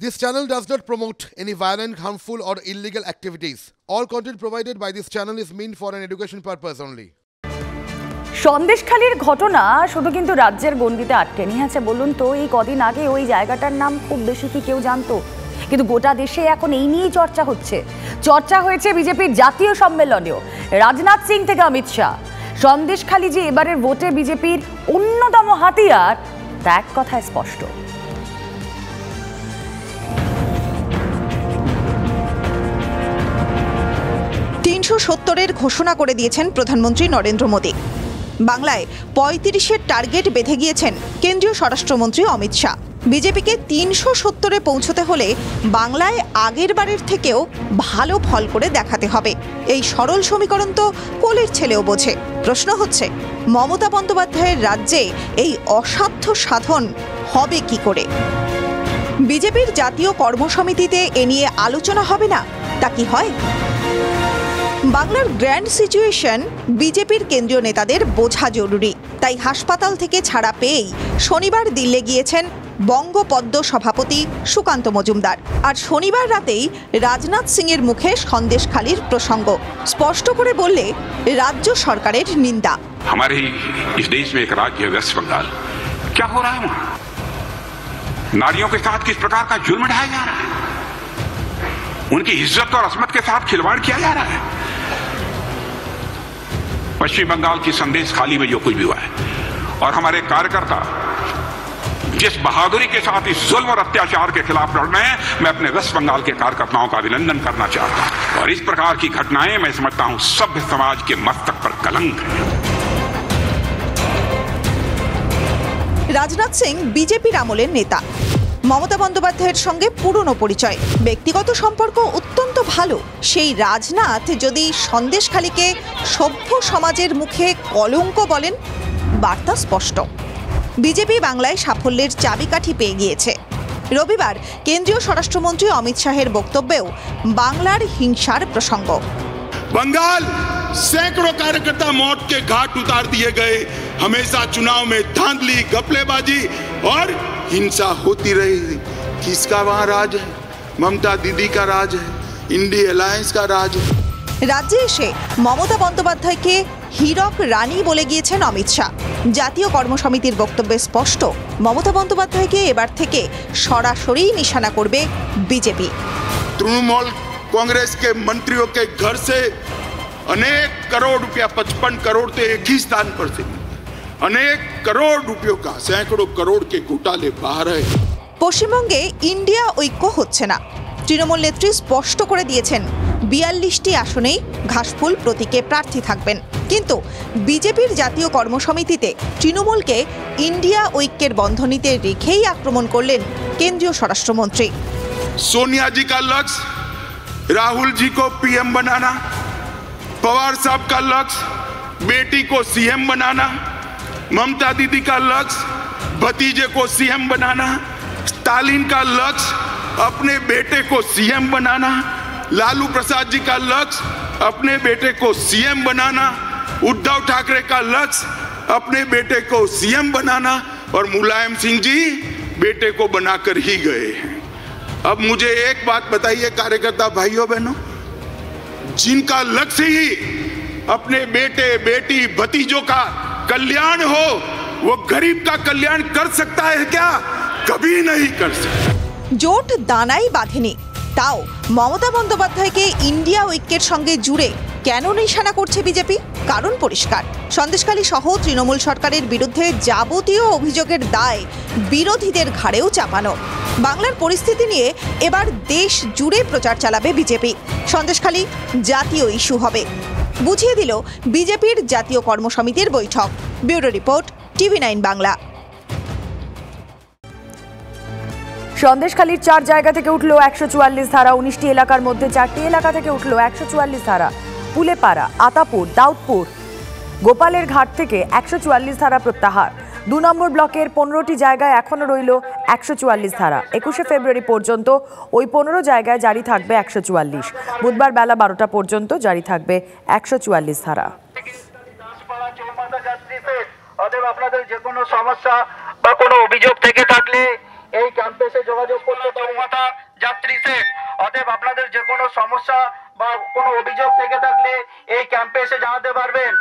This channel does not promote any violent, harmful or illegal activities. All content provided by this channel is meant for an education purpose only. সন্দেশখালীর ঘটনা শুধু কিন্তু রাজ্যের গণ্ডিতে আটকে নিয়ে আছে। বলুন তো, এই কদিন আগে ওই জায়গাটার নাম খুব বেশি কি কেউ জানতো? কিন্তু গোটা দেশে এখন এই নিয়েই চর্চা হচ্ছে। চর্চা হয়েছে বিজেপির জাতীয় সম্মেলনেও। রাজনাথ সিং থেকে অমিত শাহ, সন্দেশখালী যে এবারের ভোটে বিজেপির অন্যতম হাতিয়ার, তা এক কথায় স্পষ্ট। এর ঘোষণা করে দিয়েছেন প্রধানমন্ত্রী নরেন্দ্র মোদী। বাংলায় ৩৫-এর টার্গেট বেঁধে গিয়েছেন কেন্দ্রীয় স্বরাষ্ট্রমন্ত্রী অমিত শাহ। বিজেপিকে ৩৭০-এ পৌঁছতে হলে বাংলায় আগের বারের থেকেও ভালো ফল করে দেখাতে হবে। এই সরল সমীকরণ তো কোলের ছেলেও বোঝে। প্রশ্ন হচ্ছে, মমতা বন্দ্যোপাধ্যায়ের রাজ্যে এই অসাধ্য সাধন হবে কি করে? বিজেপির জাতীয় কর্মসমিতিতে এ নিয়ে আলোচনা হবে না, তা কি হয়? বাংলার গ্র্যান্ড সিচুয়েশন বিজেপির কেন্দ্রীয় নেতাদের বোঝা জরুরি। তাই হাসপাতাল থেকে ছাড়া পেয়েই শনিবার দিল্লি গিয়েছেন বঙ্গপদ্ম সভাপতি সুকান্ত মজুমদার। আর শনিবার রাতেই রাজনাথ সিংয়ের মুখে সন্দেশখালীর প্রসঙ্গ স্পষ্ট করে বললে রাজ্য সরকারের নিন্দা। हमारे इस देश में एक राज्य है वेस्ट बंगाल, क्या हो रहा है वहां? नारियों के साथ किस प्रकार का जुल्म ढाया जा रहा है, उनकी इज्जत और असमत के साथ खिलवाड़ किया जा रहा है। पश्चिम बंगाल की संदेशखाली में जो कुछ भी हुआ है, और हमारे कार्यकर्ता जिस बहादुरी के साथ इस जुल्म और अत्याचार के खिलाफ लड़ रहे हैं, मैं अपने वेस्ट बंगाल के कार्यकर्ताओं का अभिनंदन करना चाहता हूं। और इस प्रकार की घटनाएं मैं समझता हूं सभ्य समाज के मस्तक पर कलंक है। রাজনাথ সিং বিজেপির আমলের নেতা। মমতা বন্দ্যোপাধ্যায়ের সঙ্গে পুরনো পরিচয়, ব্যক্তিগত সম্পর্ক অত্যন্ত ভালো। সেই রাজনাথ যদি সন্দেশখালীকে সভ্য সমাজের মুখে কলঙ্ক বলেন, বার্তা স্পষ্ট। বিজেপি বাংলায় সাফল্যের চাবিকাঠি পেয়ে গিয়েছে। রবিবার কেন্দ্রীয় স্বরাষ্ট্রমন্ত্রী অমিত শাহের বক্তব্যেও বাংলার হিংসার প্রসঙ্গ। बंगाल सैकड़ों कार्यकर्ता मौत के घाट उतार दिए गए। हमेशा चुनाव में धांधली, घपलेबाजी और हिंसा होती रही। किसका वहां राज है? ममता दीदी का राज है, इंडिया अलायंस का राज है। রাজ্যে এসে মমতা বন্দ্যোপাধ্যায়কে হীরক রানী বলে গিয়েছেন অমিত শাহ। জাতীয় কর্মসমিতির বক্তব্যে স্পষ্ট, মমতা বন্দ্যোপাধ্যায়কে এবার থেকে সরাসরি নিশানা করবে বিজেপি। तृणमूल कांग्रेस के मंत्रियों के घर से अनेक करोड़ रुपया, 55 करोड़ तो एक ही स्थान पर से, अनेक करोड़ रुपयों का, सैकड़ों करोड़ के घोटाले बाहर है। পশ্চিমবঙ্গে ইন্ডিয়া ঐক্য হচ্ছে না। তৃণমূল নেত্রী স্পষ্ট করে দিয়েছেন ৪২টি আসনেই ঘাসফুল প্রতীকে প্রার্থী থাকবেন। কিন্তু বিজেপির জাতীয় কর্মসমিতিতে তৃণমূলকে ইন্ডিয়া ঐক্যের বন্ধনীতে রেখেই আক্রমণ করলেন কেন্দ্রীয় স্বরাষ্ট্রমন্ত্রী। सोनिया जी का लक्ष्य राहुल जी को पीएम बनाना, पवार साहब का लक्ष्य बेटी को सीएम बनाना, ममता दीदी का लक्ष्य भतीजे को सीएम बनाना, स्टालिन का लक्ष्य अपने बेटे को सीएम बनाना, लालू प्रसाद जी का लक्ष्य अपने बेटे को सीएम बनाना, उद्धव ठाकरे का लक्ष्य अपने बेटे को सीएम बनाना, और मुलायम सिंह जी बेटे को बनाकर ही गए हैं। अब मुझे एक बात बताइए कार्यकर्ता भाइयों बहनों, जिनका लक्ष्य ही अपने बेटे बेटी भतीजों का कल्याण हो, वो गरीब का कल्याण कर सकता है क्या? कभी नहीं कर सकता। জোট দানাই বাঁধেনি, তাও মমতা বন্দ্যোপাধ্যায়কে ইন্ডিয়া ঐক্যের সঙ্গে জুড়ে কেন নিশানা করছে বিজেপি? কারণ পরিষ্কার, সন্দেশখালী সহ তৃণমূল সরকারের বিরুদ্ধে যাবতীয় অভিযোগের দায় বিরোধীদের ঘাড়েও চাপানো। বাংলার পরিস্থিতি নিয়ে এবার দেশ জুড়ে প্রচার চালাবে বিজেপি। সন্দেশখালী জাতীয় ইস্যু হবে, বুঝিয়ে দিল বিজেপির জাতীয় কর্মসমিতির বৈঠক। Bureau report, TV9 Bangla. সন্দেশখালীর ৪ জায়গা থেকে উঠল ১৪৪ ধারা। ১৯টি এলাকার মধ্যে ৪টি এলাকা থেকে উঠল ১৪৪ ধারা। পুলেপাড়া, আতাপুর, দাউদপুর, গোপালের ঘাট থেকে ১৪৪ ধারা প্রত্যাহার। ২ নম্বর ব্লকের ১৫টি জায়গায় এখনও রইল ১৪৪ ধারা। ২১শে ফেব্রুয়ারি পর্যন্ত ওই ১৫ জায়গায় জারি থাকবে ১৪৪। বুধবার বেলা ১২টা পর্যন্ত জারি থাকবে ১৪৪ ধারা। আপনাদের যে কোনো সমস্যা বা কোনো অভিযোগ থেকে থাকলে এই ক্যাম্পে এসে যোগাযোগ করতে চৌমাথা যাত্রী সেট। অতএব আপনাদের যে কোনো সমস্যা বা কোনো অভিযোগ থেকে থাকলে এই ক্যাম্পে এসে জানাতে পারবেন।